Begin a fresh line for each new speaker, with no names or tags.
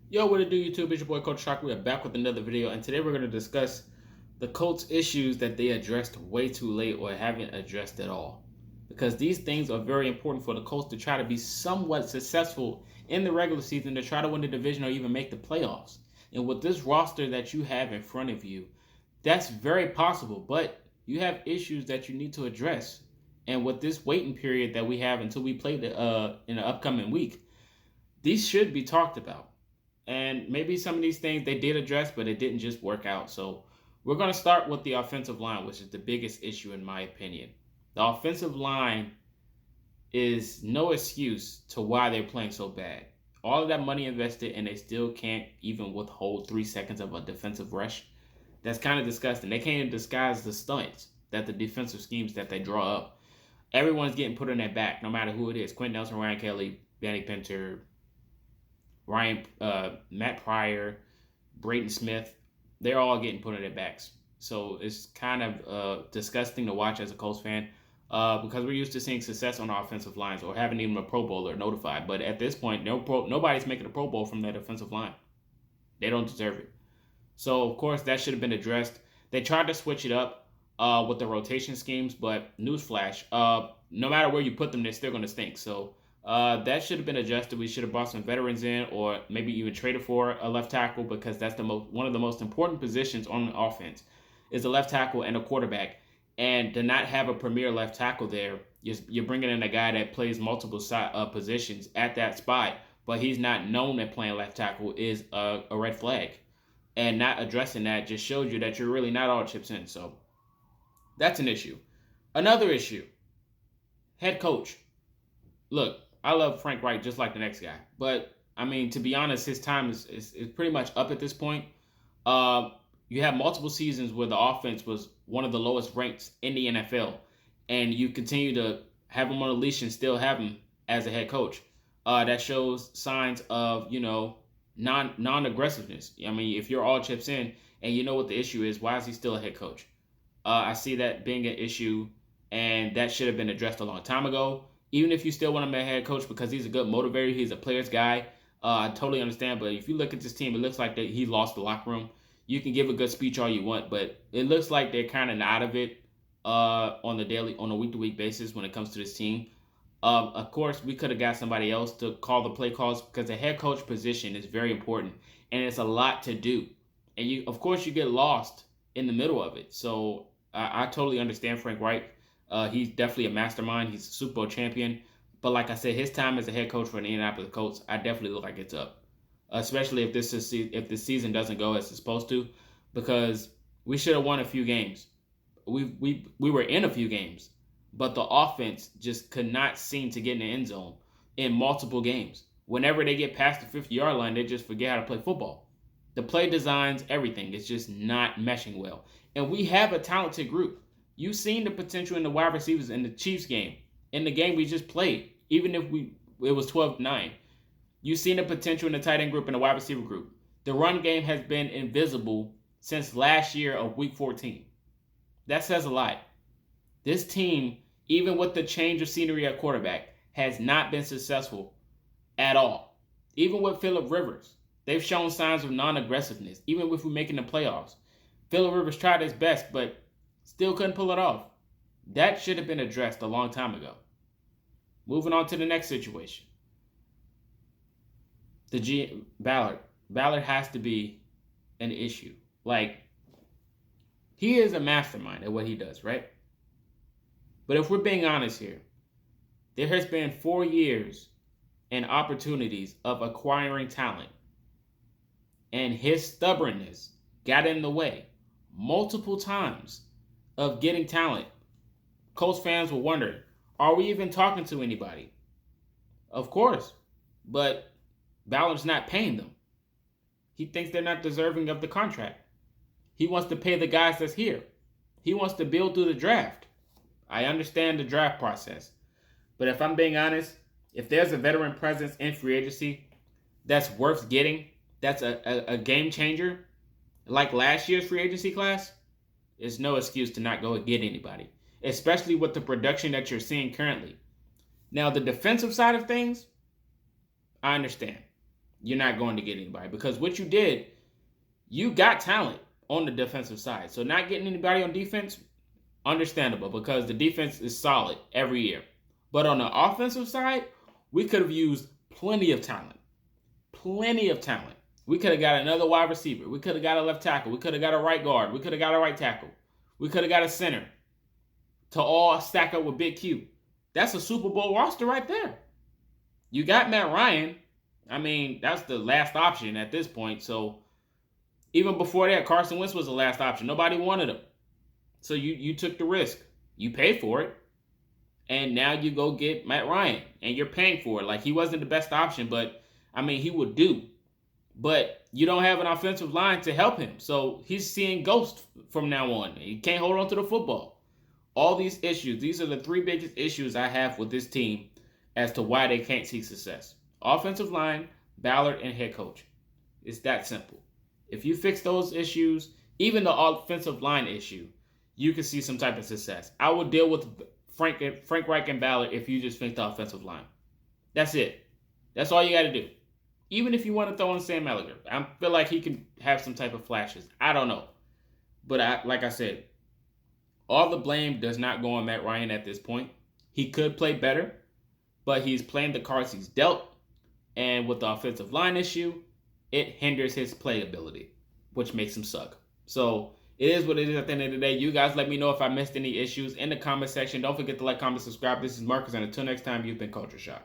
Yo, what it do, YouTube? It's your boy ColtsTalk. We are back with another video, and today we're going to discuss the Colts issues that they addressed way too late or haven't addressed at all. Because these things are very important for the Colts to try to be somewhat successful in the regular season, to try to win the division or even make the playoffs. And with this roster that you have in front of you, that's very possible, but you have issues that you need to address. And with this waiting period that we have until we play in the upcoming week, these should be talked about. And maybe some of these things they did address, but it didn't just work out. So we're going to start with the offensive line, which is the biggest issue in my opinion. The offensive line is no excuse to why they're playing so bad. All of that money invested, and they still can't even withhold 3 seconds of a defensive rush. That's kind of disgusting. They can't even disguise the stunts that the defensive schemes that they draw up. Everyone's getting put on their back, no matter who it is. Quentin Nelson, Ryan Kelly, Danny Pinter, Matt Pryor, Braden Smith, they're all getting put on their backs. So it's kind of disgusting to watch as a Colts fan because we're used to seeing success on offensive lines or having even a Pro Bowler notified. But at this point, nobody's making a Pro Bowl from that offensive line. They don't deserve it. So, of course, that should have been addressed. They tried to switch it up with the rotation schemes, but newsflash, no matter where you put them, they're still going to stink. So that should have been adjusted. We should have brought some veterans in, or maybe even traded for a left tackle, because that's one of the most important positions on the offense is a left tackle and a quarterback. And to not have a premier left tackle there, you're bringing in a guy that plays multiple positions at that spot, but he's not known at playing left tackle is a red flag. And not addressing that just shows you that you're really not all chips in. So that's an issue. Another issue, head coach. Look, I love Frank Reich just like the next guy. But, I mean, to be honest, his time is pretty much up at this point. Uh, you have multiple seasons where the offense was one of the lowest ranked in the NFL. And you continue to have him on a leash and still have him as a head coach. That shows signs of, non-aggressiveness. I mean, if you're all chips in and you know what the issue is, why is he still a head coach? I see that being an issue, and that should have been addressed a long time ago. Even if you still want him as head coach because he's a good motivator, he's a player's guy, I totally understand. But if you look at this team, it looks like he lost the locker room. You can give a good speech all you want, but it looks like they're kind of out of it on a week-to-week basis when it comes to this team. Of course, we could have got somebody else to call the play calls because the head coach position is very important and it's a lot to do. And of course, you get lost in the middle of it. So I totally understand Frank Reich. He's definitely a mastermind. He's a Super Bowl champion. But like I said, his time as a head coach for the Indianapolis Colts, I definitely look like it's up. Especially if this season doesn't go as it's supposed to, because we should have won a few games. We were in a few games, but the offense just could not seem to get in the end zone in multiple games. Whenever they get past the 50-yard line, they just forget how to play football. The play designs, everything, it's just not meshing well. And we have a talented group. You've seen the potential in the wide receivers in the Chiefs game, in the game we just played, even if it was 12-9. You've seen the potential in the tight end group and the wide receiver group. The run game has been invisible since last year of week 14. That says a lot. This team, even with the change of scenery at quarterback, has not been successful at all. Even with Phillip Rivers, they've shown signs of non-aggressiveness, even if we're making the playoffs. Phillip Rivers tried his best, but still couldn't pull it off. That should have been addressed a long time ago. Moving on to the next situation. Ballard. Ballard has to be an issue. Like, he is a mastermind at what he does, right? But if we're being honest here, there has been 4 years and opportunities of acquiring talent, and his stubbornness got in the way multiple times of getting talent. Colts fans will wonder, are we even talking to anybody? Of course, but Ballard's not paying them. He thinks they're not deserving of the contract. He wants to pay the guys that's here. He wants to build through the draft. I understand the draft process. But if I'm being honest, if there's a veteran presence in free agency that's worth getting, that's a game changer, like last year's free agency class, it's no excuse to not go and get anybody, especially with the production that you're seeing currently. Now, the defensive side of things, I understand. you're not going to get anybody. Because what you did, you got talent on the defensive side. So not getting anybody on defense, understandable, because the defense is solid every year. But on the offensive side, we could have used plenty of talent. Plenty of talent. We could have got another wide receiver. We could have got a left tackle. We could have got a right guard. We could have got a right tackle. We could have got a center to all stack up with Big Q. That's a Super Bowl roster right there. You got Matt Ryan. I mean, that's the last option at this point. So even before that, Carson Wentz was the last option. Nobody wanted him. So you took the risk. You paid for it. And now you go get Matt Ryan. And you're paying for it. Like, he wasn't the best option, but, I mean, he would do. But you don't have an offensive line to help him. So he's seeing ghosts from now on. He can't hold on to the football. All these issues, these are the three biggest issues I have with this team as to why they can't see success. Offensive line, Ballard, and head coach. It's that simple. If you fix those issues, even the offensive line issue, you can see some type of success. I would deal with Frank Reich and Ballard if you just fix the offensive line. That's it. That's all you got to do. Even if you want to throw in Sam Ellinger, I feel like he can have some type of flashes. I don't know. But like I said, all the blame does not go on Matt Ryan at this point. He could play better, but he's playing the cards he's dealt. And with the offensive line issue, it hinders his playability, which makes him suck. So it is what it is at the end of the day. You guys let me know if I missed any issues in the comment section. Don't forget to like, comment, subscribe. This is Marcus, and until next time, you've been Culture Shock.